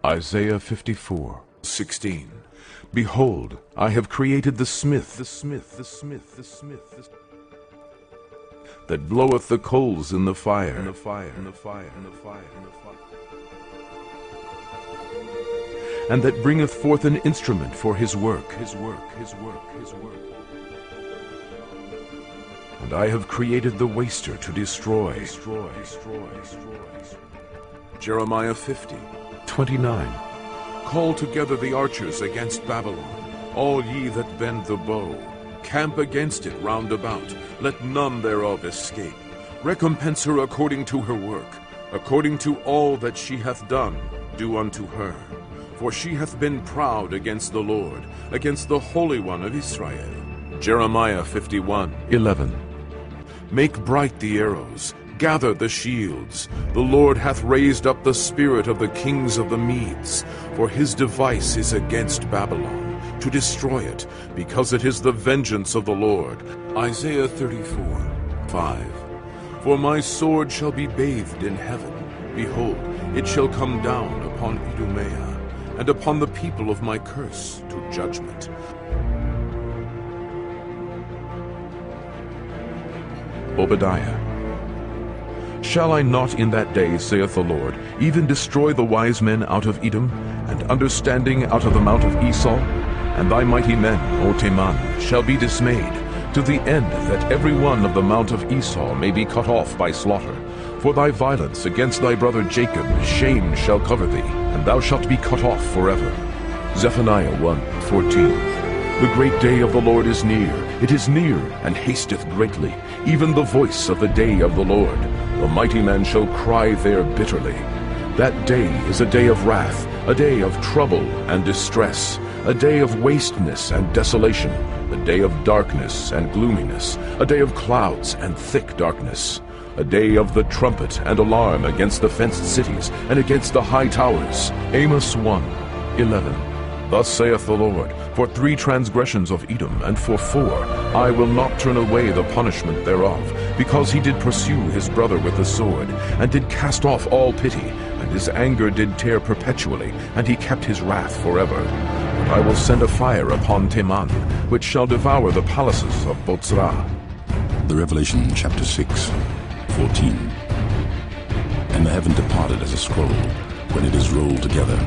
Isaiah 54:16. Behold, I have created the smith, that bloweth the coals in the fire, and that bringeth forth an instrument for his work. And I have created the waster to destroy. Jeremiah 50:29. Call together the archers against Babylon, all ye that bend the bow. Camp against it round about, let none thereof escape. Recompense her according to her work, according to all that she hath done, do unto her. For she hath been proud against the Lord, against the Holy One of Israel. Jeremiah 51:11. Make bright the arrows, gather the shields. The Lord hath raised up the spirit of the kings of the Medes, for his device is against Babylon, to destroy it, because it is the vengeance of the Lord. Isaiah 34:5. For my sword shall be bathed in heaven. Behold, it shall come down upon Idumea, and upon the people of my curse to judgment. Obadiah. Shall I not in that day, saith the Lord, even destroy the wise men out of Edom, and understanding out of the mount of Esau? And thy mighty men, O Teman, shall be dismayed, to the end that every one of the mount of Esau may be cut off by slaughter. For thy violence against thy brother Jacob, shame shall cover thee, and thou shalt be cut off forever. Zephaniah 1:14. The great day of the Lord is near, it is near, and hasteth greatly, even the voice of the day of the Lord. The mighty man shall cry there bitterly. That day is a day of wrath, a day of trouble and distress, a day of wasteness and desolation, a day of darkness and gloominess, a day of clouds and thick darkness, a day of the trumpet and alarm against the fenced cities and against the high towers. Amos 1:11. Thus saith the Lord, for 3 transgressions of Edom, and for 4, I will not turn away the punishment thereof, because he did pursue his brother with the sword, and did cast off all pity, and his anger did tear perpetually, and he kept his wrath forever. But I will send a fire upon Teman, which shall devour the palaces of Bozrah. The Revelation chapter 6:14. And the heaven departed as a scroll, when it is rolled together,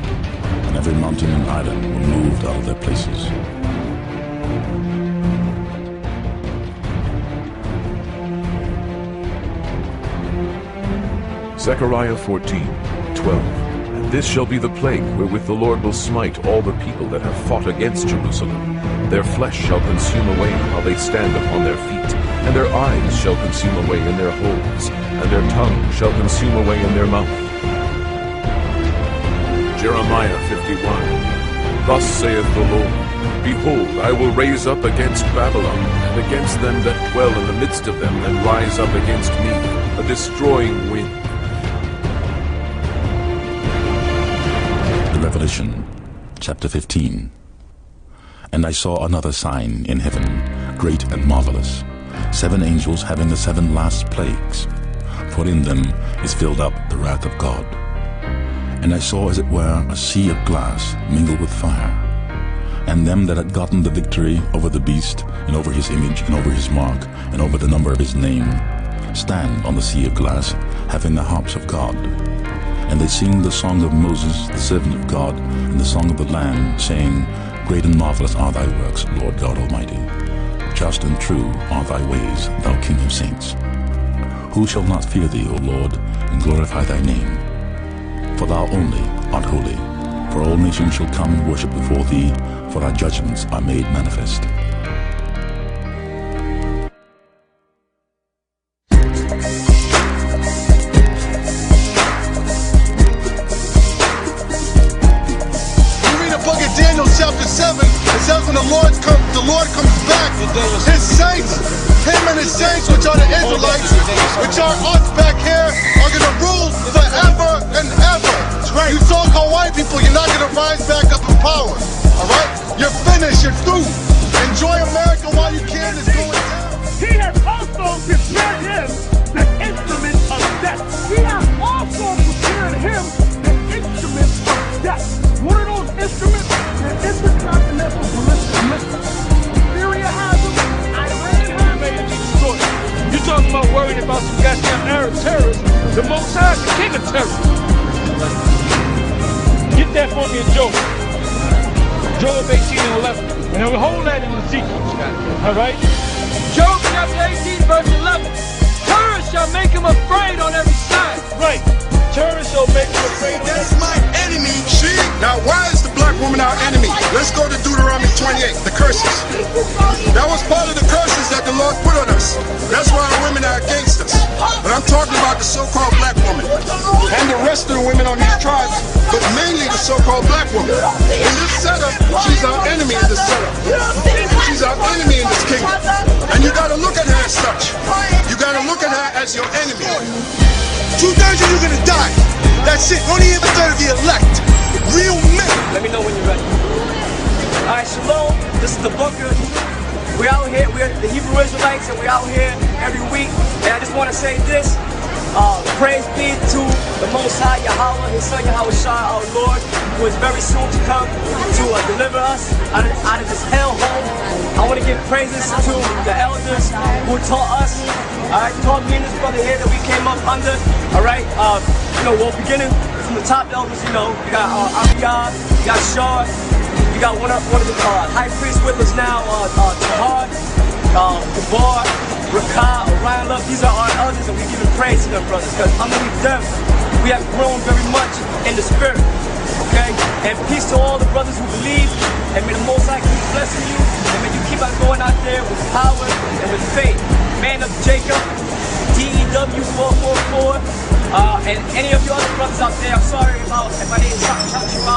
and every mountain and island were moved out of their places. Zechariah 14:12. And this shall be the plague wherewith the Lord will smite all the people that have fought against Jerusalem. Their flesh shall consume away while they stand upon their feet, and their eyes shall consume away in their holes, and their tongue shall consume away in their mouth. Jeremiah 51. Thus saith the Lord, Behold, I will raise up against Babylon, and against them that dwell in the midst of them that rise up against me, a destroying wind. The Revelation chapter 15. And I saw another sign in heaven, great and marvelous, 7 angels having the 7 last plagues, for in them is filled up the wrath of God. And I saw as it were a sea of glass mingled with fire, and them that had gotten the victory over the beast, and over his image, and over his mark, and over the number of his name, stand on the sea of glass, having the harps of God. And they sing the song of Moses, the servant of God, and the song of the Lamb, saying, Great and marvelous are thy works, Lord God Almighty. Just and true are thy ways, thou King of saints. Who shall not fear thee, O Lord, and glorify thy name? For thou only art holy, for all nations shall come and worship before thee, for thy judgments are made manifest. Daniel chapter 7, it says when the Lord comes back, his saints, him and his saints, which are the Israelites, which are us back here, are going to rule forever and ever. You so-called white people, you're not going to rise back up in power. Alright? You're finished, you're through. Enjoy America while you can, it's going down. He has also prepared him the instrument of death. He has also prepared him the instrument of death. The Most High is the king of terror. Get that for me in Job. Job 18:11. And then we hold that in Ezekiel. All right? Job chapter 18, verse 11. Terror shall make him afraid on every side. Right. Terror shall make him afraid. That's my enemy. See? Now, why is the black woman our enemy? Let's go to Deuteronomy 28, the curses. That was part of the curses that the Lord put on us. That's why our women are against us. But I'm talking about the so-called black woman and the rest of the women on these tribes, but mainly the so-called black woman. In this setup, she's our enemy in this setup. She's our enemy in this kingdom. And you gotta look at her as such. You gotta look at her as your enemy. 2 days and you're gonna die. That's it. Only a third of the elect. Real men. Let me know when you're ready. All right, shalom. This is the Booker. We're out here. We're the Hebrew Israelites, and we're out here every week. And I just want to say this. Praise be to the Most High Yahweh, His Son Yahweh Shai, our Lord, who is very soon to come to deliver us out of this hellhole. I want to give praises to the elders who taught us. All right, taught me and this brother here that we came up under. All right, we're beginning from the top elders. You got Abiyah, you got Shaw, you got one of the high priests with us now, Tahar, Gabar, Rakah, Orion Love. These are our elders, and we're giving praise to them, brothers, because underneath them, we have grown very much in the spirit. Okay, and peace to all the brothers who believe, and may the Most High keep blessing you, and may you keep on going out there with power and with faith. Man of Jacob, DEW 444, and any of you other brothers out there, I'm sorry if I didn't shout you out.